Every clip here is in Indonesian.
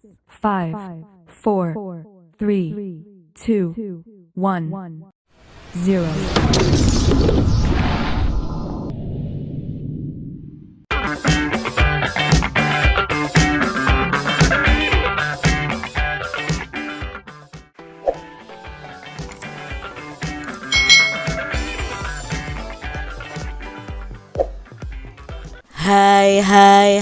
5, 4, 3, 2, 1, 0.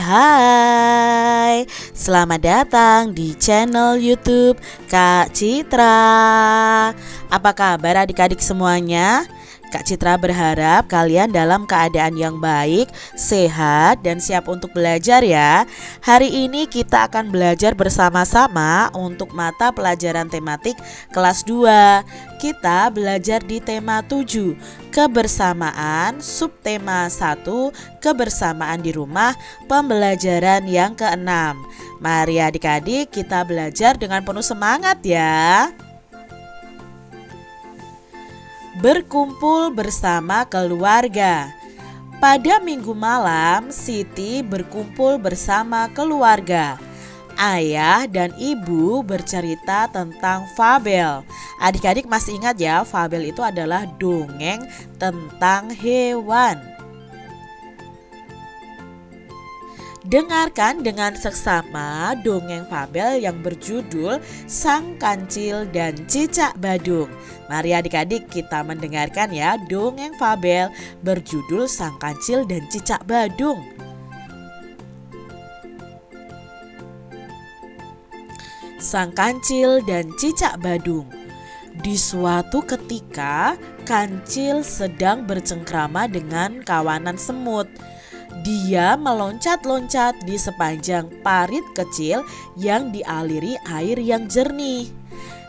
Hai, selamat datang di channel YouTube Kak Citra. Apa kabar adik-adik semuanya? Kak Citra berharap kalian dalam keadaan yang baik, sehat, dan siap untuk belajar ya. Hari ini kita akan belajar bersama-sama untuk mata pelajaran tematik kelas 2. Kita belajar di tema 7, kebersamaan, subtema 1, kebersamaan di rumah, pembelajaran yang ke-6. Mari adik-adik kita belajar dengan penuh semangat ya. Berkumpul bersama keluarga. Pada minggu malam, Siti berkumpul bersama keluarga. Ayah dan ibu bercerita tentang fabel. Adik-adik masih ingat ya, fabel itu adalah dongeng tentang hewan. Dengarkan dengan seksama dongeng fabel yang berjudul Sang Kancil dan Cicak Badung. Mari adik-adik kita mendengarkan ya dongeng fabel berjudul Sang Kancil dan Cicak Badung. Sang Kancil dan Cicak Badung. Di suatu ketika, Kancil sedang bercengkrama dengan kawanan semut. Dia meloncat-loncat di sepanjang parit kecil yang dialiri air yang jernih.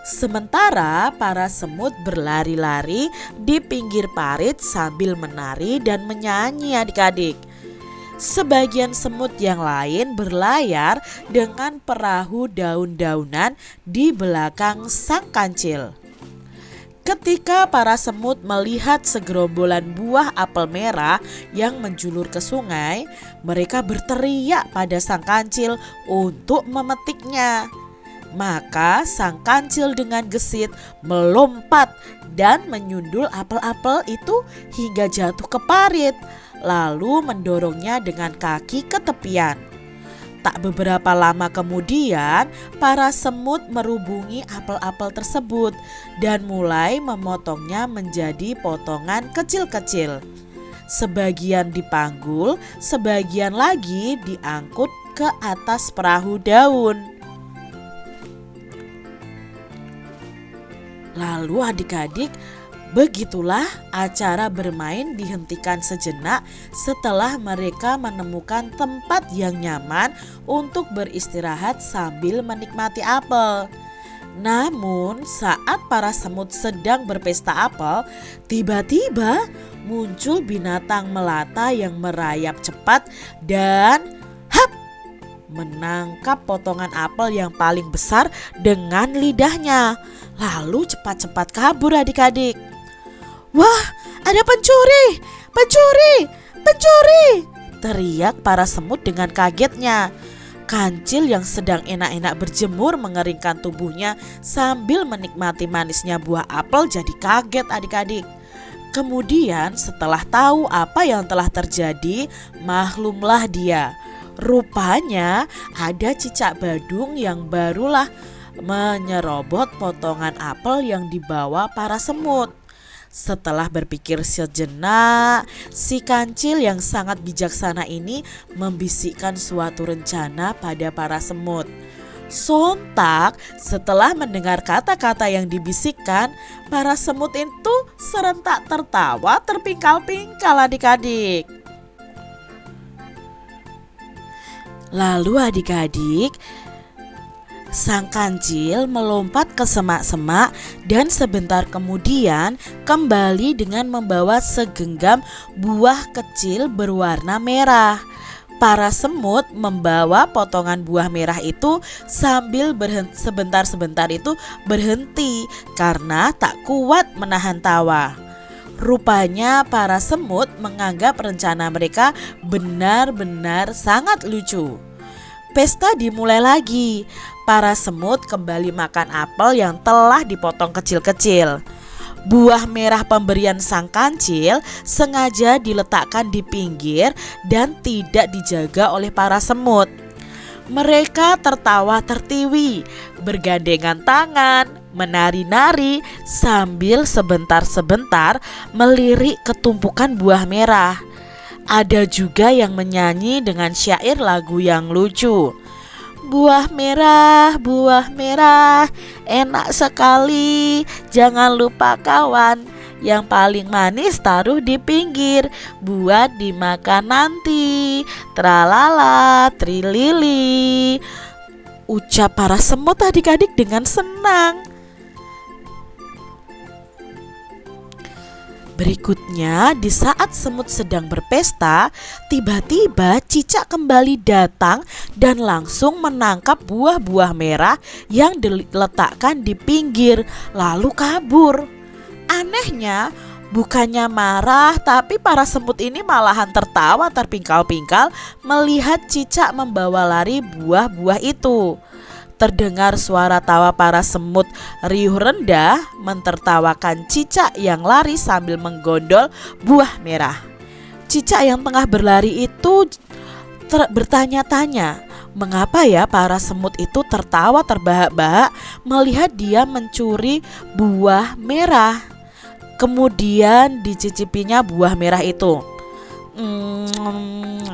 Sementara para semut berlari-lari di pinggir parit sambil menari dan menyanyi adik-adik. Sebagian semut yang lain berlayar dengan perahu daun-daunan di belakang Sang Kancil. Ketika para semut melihat segerombolan buah apel merah yang menjulur ke sungai, mereka berteriak pada Sang Kancil untuk memetiknya. Maka Sang Kancil dengan gesit melompat dan menyundul apel-apel itu hingga jatuh ke parit, lalu mendorongnya dengan kaki ke tepian. Tak beberapa lama kemudian, para semut merubungi apel-apel tersebut dan mulai memotongnya menjadi potongan kecil-kecil. Sebagian dipanggul, sebagian lagi diangkut ke atas perahu daun. Lalu adik-adik, begitulah acara bermain dihentikan sejenak setelah mereka menemukan tempat yang nyaman untuk beristirahat sambil menikmati apel. Namun saat para semut sedang berpesta apel, tiba-tiba muncul binatang melata yang merayap cepat dan menangkap potongan apel yang paling besar dengan lidahnya. Lalu cepat-cepat kabur adik-adik. Wah, ada pencuri! Pencuri! Pencuri! Teriak para semut dengan kagetnya. Kancil yang sedang enak-enak berjemur mengeringkan tubuhnya sambil menikmati manisnya buah apel jadi kaget adik-adik. Kemudian setelah tahu apa yang telah terjadi, maklumlah dia. Rupanya ada cicak badung yang barulah menyerobot potongan apel yang dibawa para semut. Setelah berpikir sejenak, si Kancil yang sangat bijaksana ini membisikkan suatu rencana pada para semut. Sontak setelah mendengar kata-kata yang dibisikkan, para semut itu serentak tertawa terpingkal-pingkal adik-adik. Lalu adik-adik, Sang Kancil melompat ke semak-semak dan sebentar kemudian kembali dengan membawa segenggam buah kecil berwarna merah. Para semut membawa potongan buah merah itu sambil sebentar-sebentar itu berhenti karena tak kuat menahan tawa. Rupanya para semut menganggap rencana mereka benar-benar sangat lucu. Pesta dimulai lagi. para semut kembali makan apel yang telah dipotong kecil-kecil. Buah merah pemberian sang kancil sengaja diletakkan di pinggir dan tidak dijaga oleh para semut. Mereka tertawa tertiwi, bergandengan tangan, menari-nari sambil sebentar-sebentar melirik ke tumpukan buah merah. Ada juga yang menyanyi dengan syair lagu yang lucu. Buah merah, enak sekali, jangan lupa kawan. Yang paling manis taruh di pinggir, buat dimakan nanti. Tralala, trilili, ucap para semut adik-adik dengan senang. Berikutnya, di saat semut sedang berpesta, tiba-tiba cicak kembali datang dan langsung menangkap buah-buah merah yang diletakkan di pinggir, lalu kabur. Anehnya, bukannya marah, tapi para semut ini malahan tertawa terpingkal-pingkal melihat cicak membawa lari buah-buah itu. Terdengar suara tawa para semut riuh rendah mentertawakan cicak yang lari sambil menggondol buah merah. Cicak yang tengah berlari itu bertanya-tanya, mengapa ya para semut itu tertawa terbahak-bahak melihat dia mencuri buah merah. Kemudian dicicipinya buah merah itu.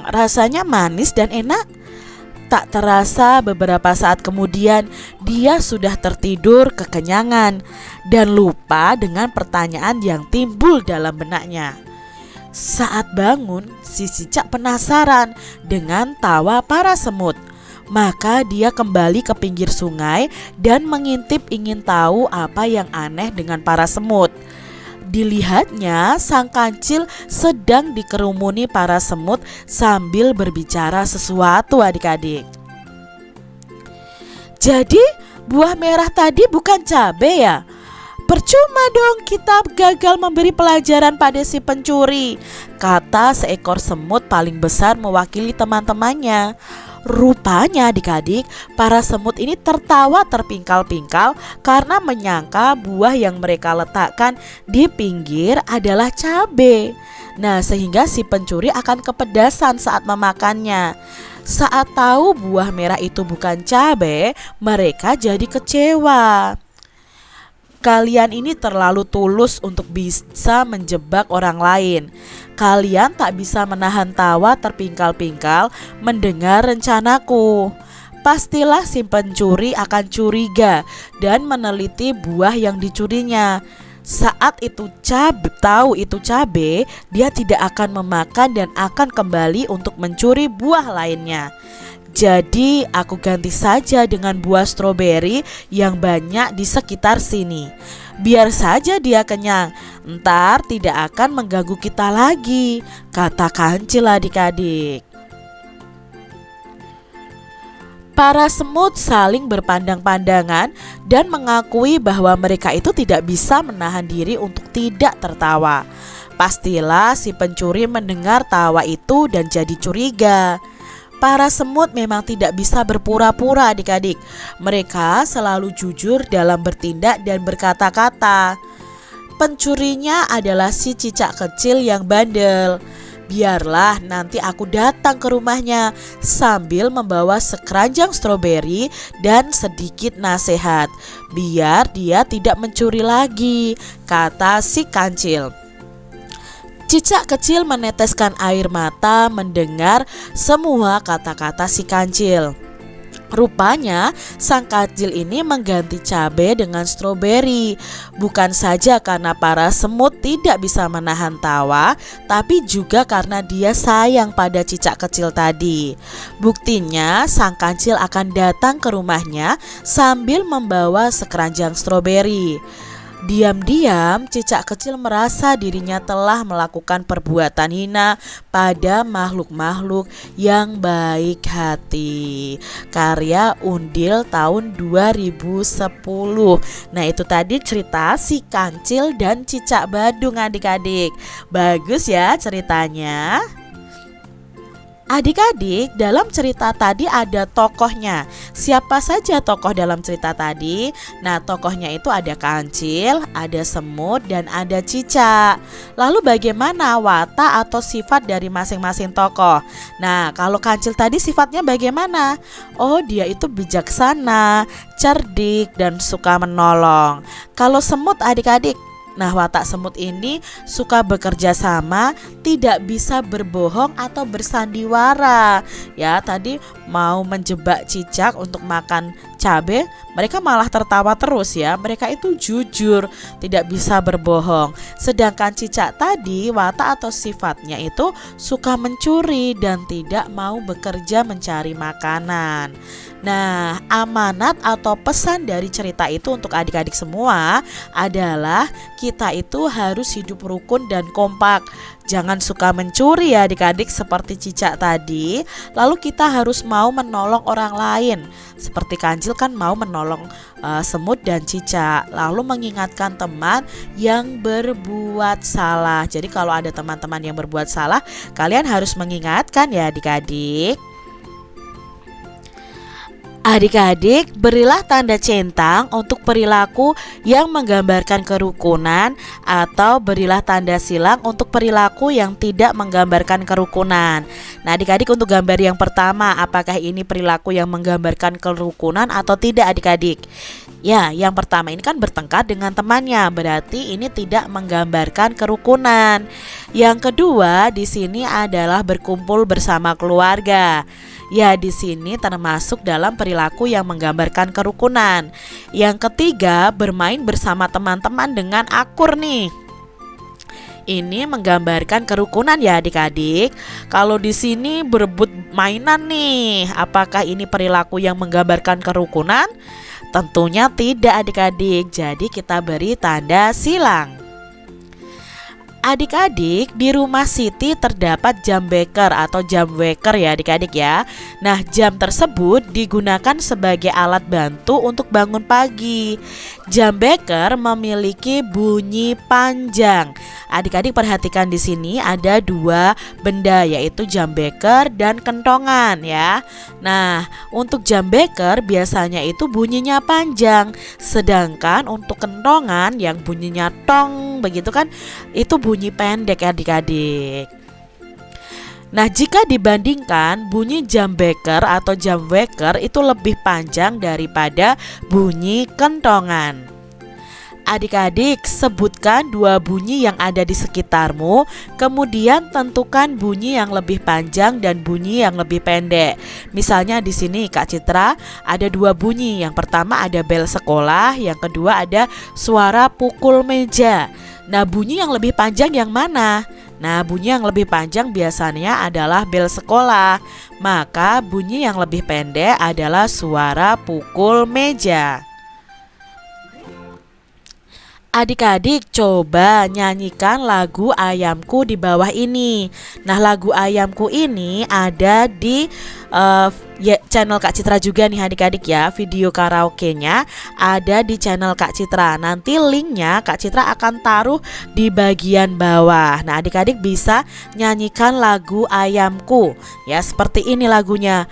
Rasanya manis dan enak. Tak terasa beberapa saat kemudian dia sudah tertidur kekenyangan dan lupa dengan pertanyaan yang timbul dalam benaknya. Saat bangun, si cicak penasaran dengan tawa para semut. Maka dia kembali ke pinggir sungai dan mengintip ingin tahu apa yang aneh dengan para semut. Dilihatnya sang kancil sedang dikerumuni para semut sambil berbicara sesuatu adik-adik. Jadi buah merah tadi bukan cabai ya? Percuma dong kita gagal memberi pelajaran pada si pencuri, kata seekor semut paling besar mewakili teman-temannya. Rupanya adik-adik, para semut ini tertawa terpingkal-pingkal karena menyangka buah yang mereka letakkan di pinggir adalah cabai. Nah, sehingga si pencuri akan kepedasan saat memakannya. Saat tahu buah merah itu bukan cabai, mereka jadi kecewa. Kalian ini terlalu tulus untuk bisa menjebak orang lain. Kalian tak bisa menahan tawa terpingkal-pingkal mendengar rencanaku. Pastilah si pencuri akan curiga dan meneliti buah yang dicurinya. Saat itu tahu itu cabai, dia tidak akan memakan dan akan kembali untuk mencuri buah lainnya. Jadi aku ganti saja dengan buah stroberi yang banyak di sekitar sini. Biar saja dia kenyang, ntar tidak akan mengganggu kita lagi, kata kancil adik-adik. Para semut saling berpandang-pandangan dan mengakui bahwa mereka itu tidak bisa menahan diri untuk tidak tertawa. Pastilah si pencuri mendengar tawa itu dan jadi curiga. Para semut memang tidak bisa berpura-pura adik-adik. Mereka selalu jujur dalam bertindak dan berkata-kata. Pencurinya adalah si cicak kecil yang bandel. Biarlah nanti aku datang ke rumahnya sambil membawa sekeranjang stroberi dan sedikit nasihat. Biar dia tidak mencuri lagi, kata si kancil. Cicak kecil meneteskan air mata mendengar semua kata-kata si kancil. Rupanya sang kancil ini mengganti cabai dengan stroberi. Bukan saja karena para semut tidak bisa menahan tawa, tapi juga karena dia sayang pada cicak kecil tadi. Buktinya sang kancil akan datang ke rumahnya sambil membawa sekeranjang stroberi. Diam-diam cicak kecil merasa dirinya telah melakukan perbuatan hina pada makhluk-makhluk yang baik hati. Karya Undil tahun 2010. Nah, itu tadi cerita si kancil dan cicak badung adik-adik. Bagus ya ceritanya. Adik-adik, dalam cerita tadi ada tokohnya. Siapa saja tokoh dalam cerita tadi? Nah, tokohnya itu ada kancil, ada semut, dan ada cicak. Lalu bagaimana watak atau sifat dari masing-masing tokoh? Nah, kalau kancil tadi sifatnya bagaimana? Oh, dia itu bijaksana, cerdik, dan suka menolong. Kalau semut adik-adik, nah, watak semut ini suka bekerja sama, tidak bisa berbohong atau bersandiwara. Ya, tadi mau menjebak cicak untuk makan cabai, mereka malah tertawa terus ya. Mereka itu jujur, tidak bisa berbohong. Sedangkan cicak tadi watak atau sifatnya itu suka mencuri dan tidak mau bekerja mencari makanan. Nah, amanat atau pesan dari cerita itu untuk adik-adik semua adalah kita itu harus hidup rukun dan kompak. Jangan suka mencuri ya adik-adik seperti cicak tadi. Lalu kita harus mau menolong orang lain. Seperti kancil kan mau menolong semut dan cicak. Lalu mengingatkan teman yang berbuat salah. Jadi kalau ada teman-teman yang berbuat salah, kalian harus mengingatkan ya adik-adik. Adik-adik, berilah tanda centang untuk perilaku yang menggambarkan kerukunan atau berilah tanda silang untuk perilaku yang tidak menggambarkan kerukunan. Nah, adik-adik, untuk gambar yang pertama, apakah ini perilaku yang menggambarkan kerukunan atau tidak adik-adik? Ya, yang pertama ini kan bertengkar dengan temannya, berarti ini tidak menggambarkan kerukunan. Yang kedua di sini adalah berkumpul bersama keluarga. Ya, di sini termasuk dalam perilaku yang menggambarkan kerukunan. Yang ketiga, bermain bersama teman-teman dengan akur nih. Ini menggambarkan kerukunan ya adik-adik. Kalau di sini berebut mainan nih, apakah ini perilaku yang menggambarkan kerukunan? Tentunya tidak adik-adik. Jadi kita beri tanda silang. Adik-adik, di rumah Siti terdapat jam beker atau jam weker ya adik-adik ya. Nah, jam tersebut digunakan sebagai alat bantu untuk bangun pagi. Jam beker memiliki bunyi panjang. Adik-adik perhatikan di sini ada dua benda, yaitu jam beker dan kentongan ya. Nah, untuk jam beker biasanya itu bunyinya panjang, sedangkan untuk kentongan yang bunyinya tong begitu kan, itu bunyi pendek adik-adik. Nah, jika dibandingkan bunyi jam beker atau jam weker itu lebih panjang daripada bunyi kentongan. Adik-adik, sebutkan dua bunyi yang ada di sekitarmu, kemudian tentukan bunyi yang lebih panjang dan bunyi yang lebih pendek. Misalnya di sini Kak Citra ada dua bunyi. Yang pertama ada bel sekolah, yang kedua ada suara pukul meja. Nah, bunyi yang lebih panjang yang mana? Nah, bunyi yang lebih panjang biasanya adalah bel sekolah. Maka bunyi yang lebih pendek adalah suara pukul meja. Adik-adik, coba nyanyikan lagu Ayamku di bawah ini. Nah, lagu Ayamku ini ada di channel Kak Citra juga nih adik-adik ya. Video karaoke-nya ada di channel Kak Citra. Nanti linknya Kak Citra akan taruh di bagian bawah. Nah, adik-adik bisa nyanyikan lagu Ayamku. Ya, seperti ini lagunya.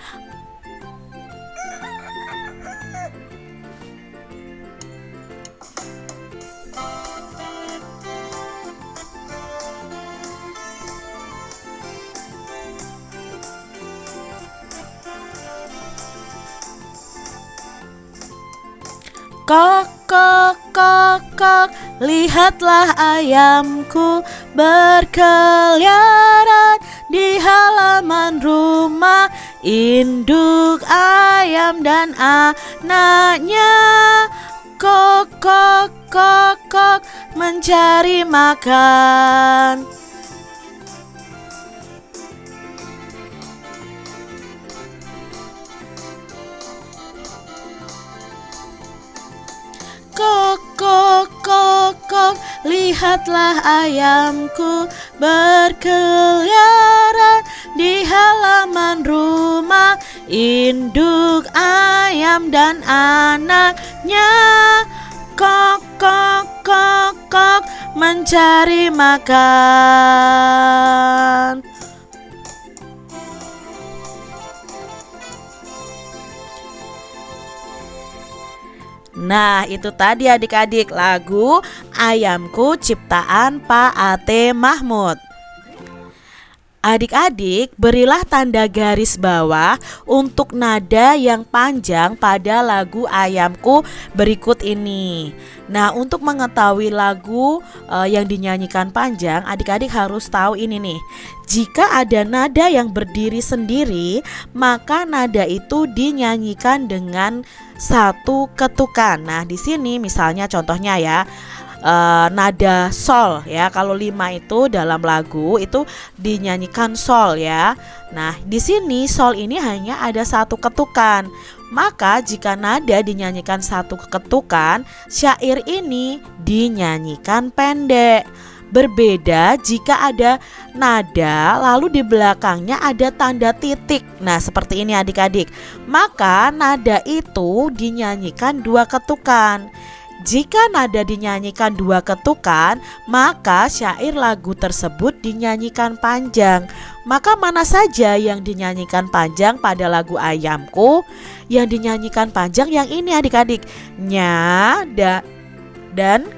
Kok, kok, kok, kok, lihatlah ayamku berkeliaran di halaman rumah. Induk ayam dan anaknya kok, kok, kok, kok, mencari makan. Kok, kok, kok, kok, lihatlah ayamku berkeliaran di halaman rumah. Induk ayam dan anaknya kok, kok, kok, kok, mencari makan. Nah, itu tadi adik-adik lagu Ayamku ciptaan Pak Ate Mahmud. Adik-adik, berilah tanda garis bawah untuk nada yang panjang pada lagu Ayamku berikut ini. Nah, untuk mengetahui lagu yang dinyanyikan panjang, adik-adik harus tahu ini nih. Jika ada nada yang berdiri sendiri, maka nada itu dinyanyikan dengan satu ketukan. Nah, di sini misalnya contohnya ya. Nada sol ya, kalau 5 itu dalam lagu itu dinyanyikan sol ya. Nah, di sini sol ini hanya ada satu ketukan. Maka jika nada dinyanyikan satu ketukan, syair ini dinyanyikan pendek. Berbeda jika ada nada lalu di belakangnya ada tanda titik. Nah, seperti ini adik-adik. Maka nada itu dinyanyikan 2 ketukan. Jika nada dinyanyikan 2 ketukan, maka syair lagu tersebut dinyanyikan panjang. Maka mana saja yang dinyanyikan panjang pada lagu Ayamku? Yang dinyanyikan panjang yang ini adik-adik. Nya, dan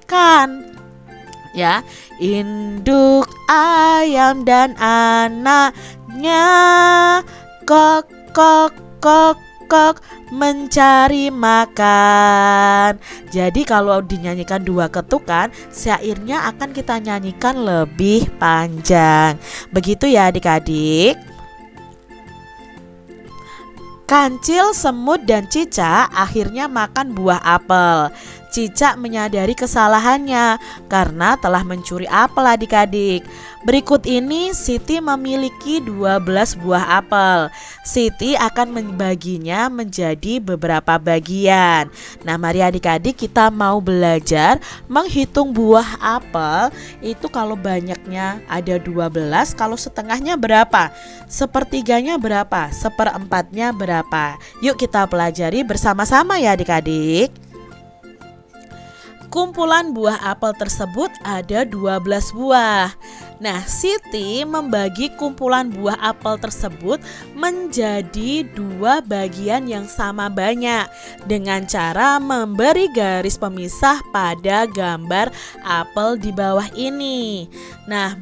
kan. Ya, induk ayam dan anaknya kok mencari makan. Jadi kalau dinyanyikan 2 ketukan, syairnya akan kita nyanyikan lebih panjang. Begitu ya adik-adik. Kancil, semut, dan cicak akhirnya makan buah apel. Cicak menyadari kesalahannya karena telah mencuri apel adik-adik. Berikut ini Siti memiliki 12 buah apel. Siti akan membaginya menjadi beberapa bagian. Nah, mari adik-adik kita mau belajar menghitung buah apel. Itu kalau banyaknya ada 12, kalau setengahnya berapa? Sepertiganya berapa? Seperempatnya berapa? Yuk kita pelajari bersama-sama ya adik-adik. Kumpulan buah apel tersebut ada 12 buah. Nah, Siti membagi kumpulan buah apel tersebut menjadi 2 bagian yang sama banyak dengan cara memberi garis pemisah pada gambar apel di bawah ini. Nah,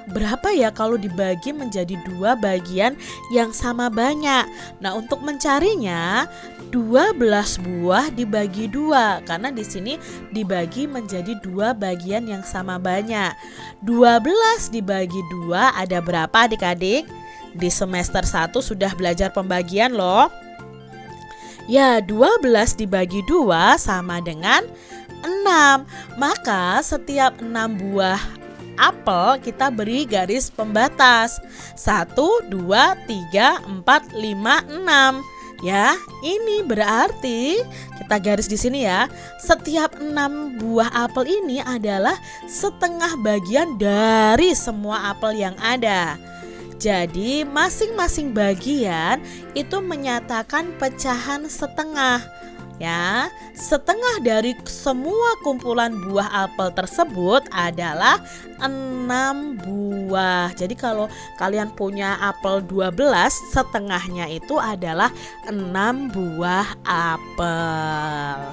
berapa ya kalau dibagi menjadi 2 bagian yang sama banyak? Nah, untuk mencarinya 12 buah dibagi 2 karena di sini dibagi menjadi 2 bagian yang sama banyak. 12 dibagi 2 ada berapa adik-adik? Di semester 1 sudah belajar pembagian loh. Ya, 12 dibagi 2 sama dengan 6. Maka setiap 6 buah apel kita beri garis pembatas 1, 2, 3, 4, 5, 6. Ya, ini berarti kita garis di sini ya. Setiap 6 buah apel ini adalah setengah bagian dari semua apel yang ada. Jadi masing-masing bagian itu menyatakan pecahan setengah. Ya, setengah dari semua kumpulan buah apel tersebut adalah 6 buah. Jadi kalau kalian punya apel 12, setengahnya itu adalah 6 buah apel.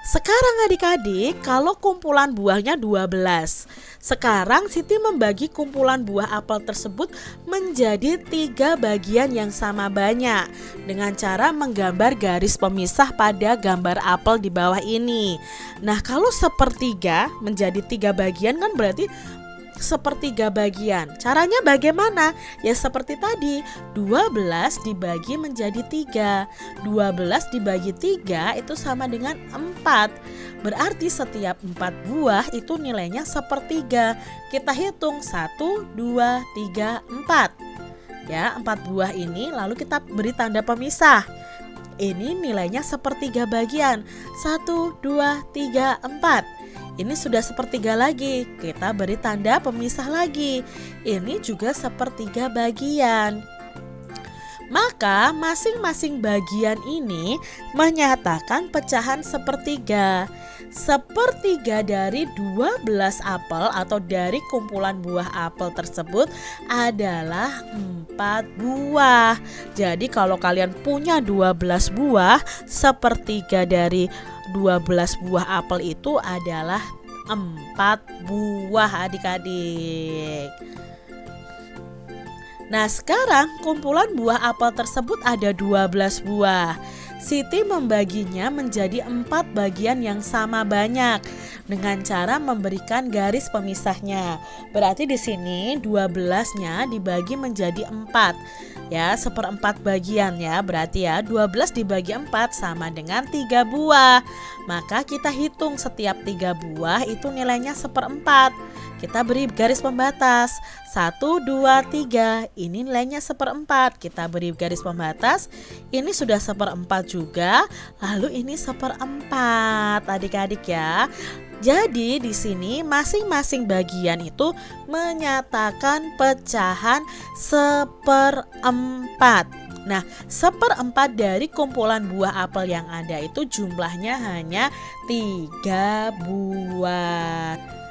Sekarang adik-adik, kalau kumpulan buahnya 12. Sekarang Siti membagi kumpulan buah apel tersebut menjadi 3 bagian yang sama banyak dengan cara menggambar garis pemisah pada gambar apel di bawah ini. Nah, kalau sepertiga menjadi 3 bagian kan berarti sepertiga bagian. Caranya bagaimana? Ya seperti tadi, 12 dibagi menjadi 3. 12 dibagi 3 itu sama dengan 4. Berarti setiap 4 buah itu nilainya sepertiga. Kita hitung 1, 2, 3, 4. Ya, 4 buah ini lalu kita beri tanda pemisah. Ini nilainya sepertiga bagian. 1, 2, 3, 4. Ini sudah sepertiga lagi, kita beri tanda pemisah lagi. Ini juga sepertiga bagian. Maka masing-masing bagian ini menyatakan pecahan sepertiga. Sepertiga dari 12 apel atau dari kumpulan buah apel tersebut adalah 4 buah. Jadi kalau kalian punya 12 buah, sepertiga dari 12 buah apel itu adalah 4 buah adik-adik. Nah, sekarang kumpulan buah apel tersebut ada 12 buah. Siti membaginya menjadi 4 bagian yang sama banyak dengan cara memberikan garis pemisahnya. Berarti di sini 12-nya dibagi menjadi 4. Ya, 1/4 bagian ya. Berarti ya 12 dibagi 4 sama dengan 3 buah. Maka kita hitung setiap 3 buah itu nilainya 1/4. Kita beri garis pembatas 1, 2, 3. Ini nilainya 1/4. Kita beri garis pembatas. Ini sudah 1/4 juga. Lalu ini 1/4 adik-adik ya. Jadi di sini masing-masing bagian itu menyatakan pecahan 1/4. Nah, 1/4 dari kumpulan buah apel yang ada itu jumlahnya hanya 3 buah.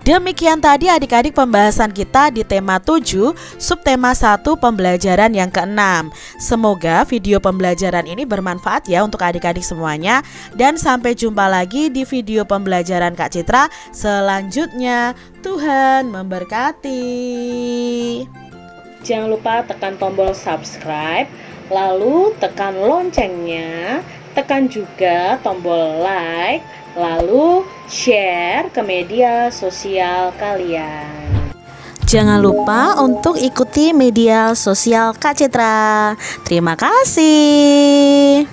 Demikian tadi adik-adik pembahasan kita di tema 7, subtema 1 pembelajaran yang ke-6. Semoga video pembelajaran ini bermanfaat ya untuk adik-adik semuanya. Dan sampai jumpa lagi di video pembelajaran Kak Citra selanjutnya. Tuhan memberkati. Jangan lupa tekan tombol subscribe, lalu tekan loncengnya, tekan juga tombol like, lalu share ke media sosial kalian. Jangan lupa untuk ikuti media sosial Kak Citra. Terima kasih.